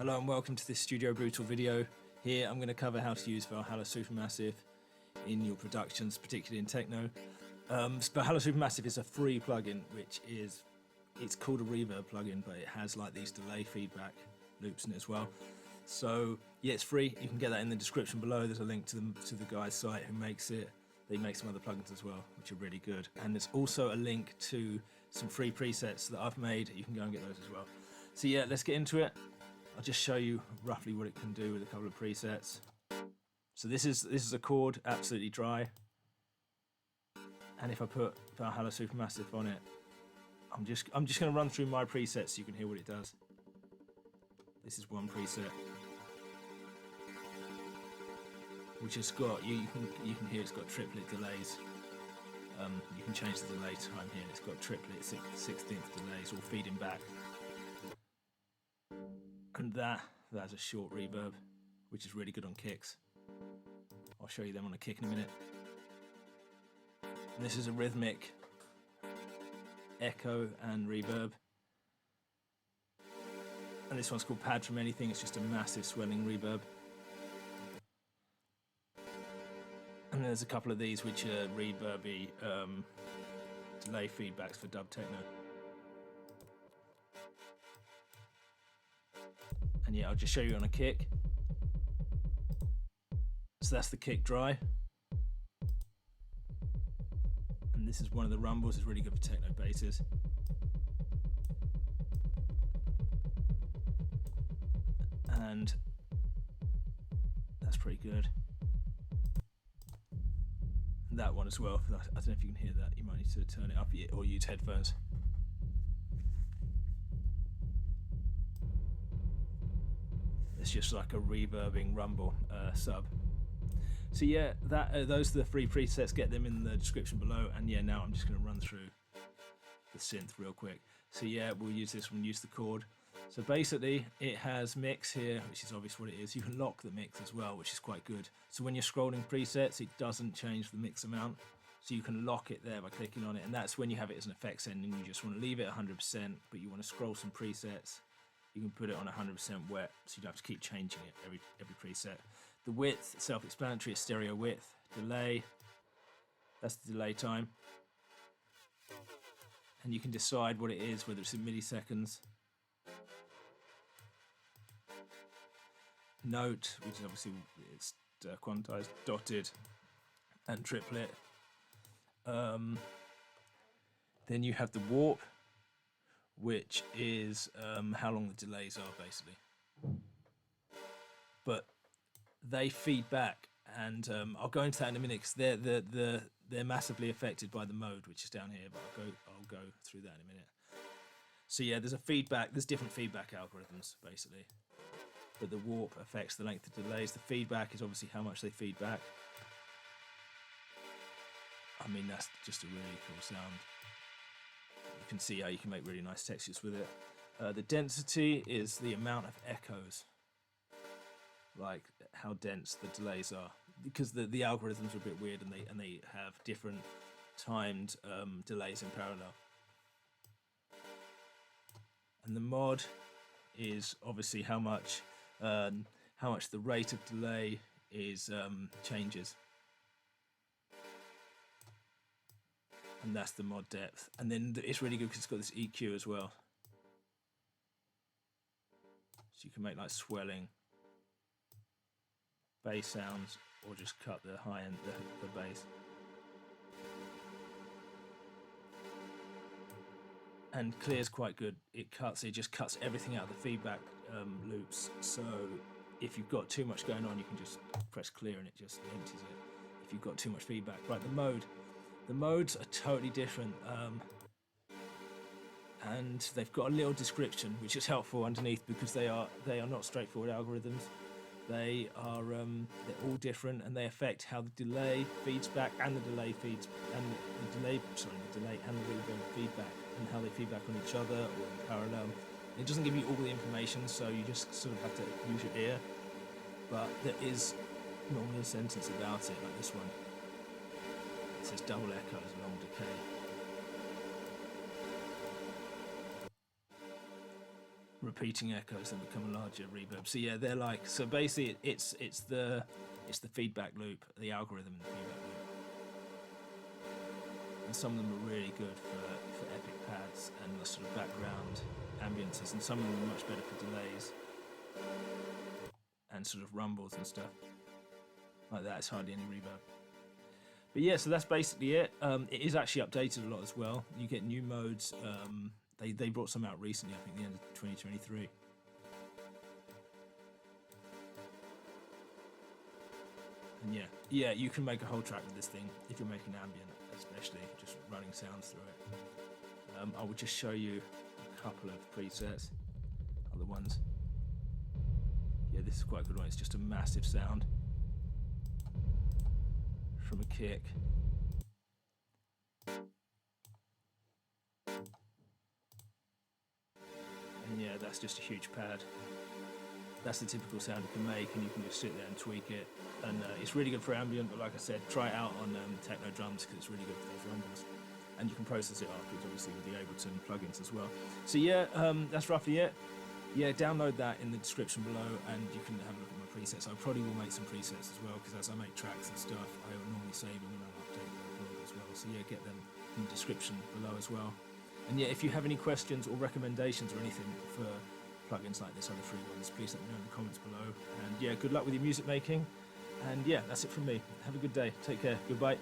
Hello and welcome to this Studio Brutal video. Here I'm going to cover how to use Valhalla Supermassive in your productions, particularly in techno. Valhalla Supermassive is a free plugin, it's called a Reverb plugin, but it has like these delay feedback loops in it as well. So yeah, it's free. You can get that in the description below. There's a link to the guy's site who makes it. They make some other plugins as well, which are really good. And there's also a link to some free presets that I've made. You can go and get those as well. So yeah, let's get into it. I'll just show you roughly what it can do with a couple of presets. So this is a chord, absolutely dry. And if I put Valhalla Supermassive on it, I'm just going to run through my presets so you can hear what it does. This is one preset, which has got you can hear it's got triplet delays. You can change the delay time here. It's got triplet 16th delays all feeding back. And that's a short reverb, which is really good on kicks. I'll show you them on a kick in a minute. And this is a rhythmic echo and reverb. And this one's called Pad From Anything. It's just a massive swelling reverb. And there's a couple of these which are reverby delay feedbacks for dub techno. And yeah, I'll just show you on a kick. So that's the kick dry. And this is one of the rumbles. It's really good for techno basses. And that's pretty good. And that one as well. I don't know if you can hear that. You might need to turn it up or use headphones. It's just like a reverbing rumble sub. So yeah, those are the free presets. Get them in the description below. And yeah, now I'm just going to run through the synth real quick. So yeah, we'll use this one, use the chord. So basically it has mix here, which is obvious what it is. You can lock the mix as well, which is quite good. So when you're scrolling presets, it doesn't change the mix amount. So you can lock it there by clicking on it. And that's when you have it as an effects ending. You just want to leave it 100%, but you want to scroll some presets. You can put it on 100% wet, so you don't have to keep changing it every preset. The width, self-explanatory, is stereo width. Delay, that's the delay time. And you can decide what it is, whether it's in milliseconds. Note, which is obviously it's quantized, dotted, and triplet. Then you have the warp, which is how long the delays are, basically. But they feed back, and I'll go into that in a minute because they're massively affected by the mode, which is down here. But I'll go through that in a minute. So yeah, there's different feedback algorithms basically, but the warp affects the length of delays. The feedback is obviously how much they feed back. I mean, that's just a really cool sound. You can see how you can make really nice textures with it. The density is the amount of echoes, like how dense the delays are, because the algorithms are a bit weird and they have different timed delays in parallel. And the mod is obviously how much the rate of delay is changes. And that's the mod depth. And then it's really good because it's got this EQ as well. So you can make like swelling bass sounds or just cut the high end, the bass. And clear's quite good. It just cuts everything out of the feedback loops. So if you've got too much going on, you can just press clear and it just empties it. If you've got too much feedback. Right, the modes are totally different, and they've got a little description which is helpful underneath because they are not straightforward algorithms. They're all different and they affect how the delay feeds back and the delay and the delay and the reverb feedback and how they feed back on each other or in parallel. It doesn't give you all the information, so you just sort of have to use your ear. But there is normally a sentence about it, like this one. It says double echoes, long decay. repeating echoes that become a larger reverb. So yeah, they're like, so basically it's the feedback loop, the algorithm in the feedback loop. And some of them are really good for epic pads and the sort of background ambiences, and some of them are much better for delays and sort of rumbles and stuff like that. It's hardly any reverb. But yeah, so that's basically it. It is actually updated a lot as well. You get new modes. They brought some out recently, I think the end of 2023. And yeah, you can make a whole track with this thing if you're making ambient, especially just running sounds through it. I will just show you a couple of presets, other ones. Yeah, this is quite a good one. It's just a massive sound from a kick. And yeah, that's just a huge pad. That's the typical sound you can make, and you can just sit there and tweak it. And it's really good for ambient, but like I said, try it out on techno drums because it's really good for those rumbles. And you can process it afterwards, obviously, with the Ableton plugins as well. So yeah, that's roughly it. Yeah, download that in the description below, and you can have a look at my presets. I probably will make some presets as well, because as I make tracks and stuff, I will normally save them and I'll update the blog as well. So yeah, get them in the description below as well. And yeah, if you have any questions or recommendations or anything for plugins like this, other free ones, please let me know in the comments below. And yeah, good luck with your music making. And yeah, that's it from me. Have a good day. Take care. Goodbye.